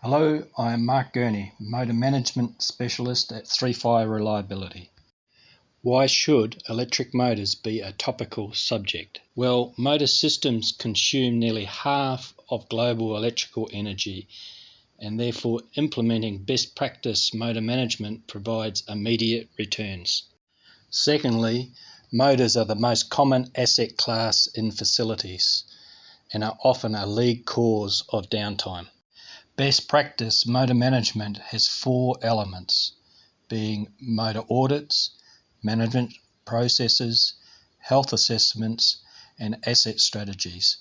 Hello, I am Mark Gurney, Motor Management Specialist at 3Fire Reliability. Why should electric motors be a topical subject? Well, motor systems consume nearly half of global electrical energy, and therefore implementing best practice motor management provides immediate returns. Secondly, motors are the most common asset class in facilities and are often a lead cause of downtime. Best practice motor management has four elements, being motor audits, management processes, health assessments, and asset strategies.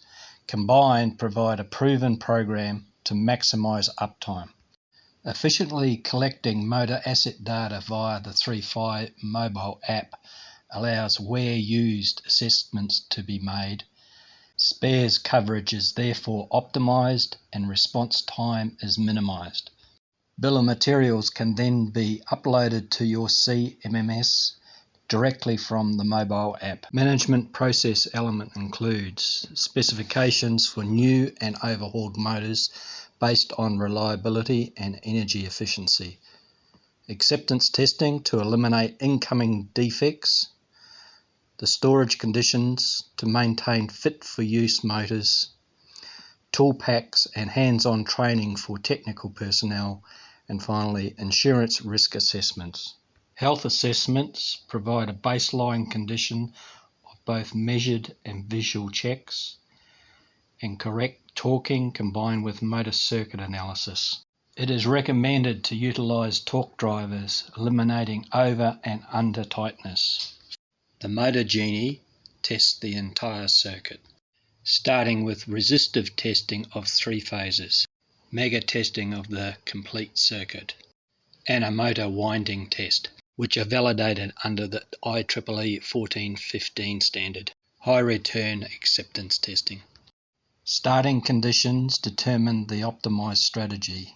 Combined, provide a proven program to maximize uptime. Efficiently collecting motor asset data via the 3Fire mobile app allows where used assessments to be made. Spares coverage is therefore optimized and response time is minimized. Bill of materials can then be uploaded to your CMMS directly from the mobile app. Management process element includes specifications for new and overhauled motors based on reliability and energy efficiency, acceptance testing to eliminate incoming defects, the storage conditions to maintain fit-for-use motors, tool packs and hands-on training for technical personnel, and finally, insurance risk assessments. Health assessments provide a baseline condition of both measured and visual checks and correct torquing combined with motor circuit analysis. It is recommended to utilize torque drivers, eliminating over and under tightness. The Motor Gurney tests the entire circuit, starting with resistive testing of 3 phases, mega testing of the complete circuit, and a motor winding test, which are validated under the IEEE 1415 standard. High return acceptance testing. Starting conditions determine the optimized strategy.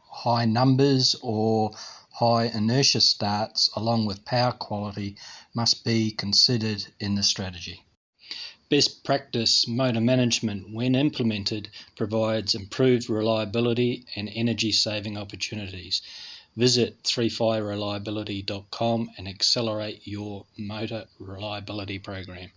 High numbers or high inertia starts along with power quality must be considered in the strategy. Best practice motor management, when implemented, provides improved reliability and energy saving opportunities. Visit 3firereliability.com and accelerate your motor reliability program.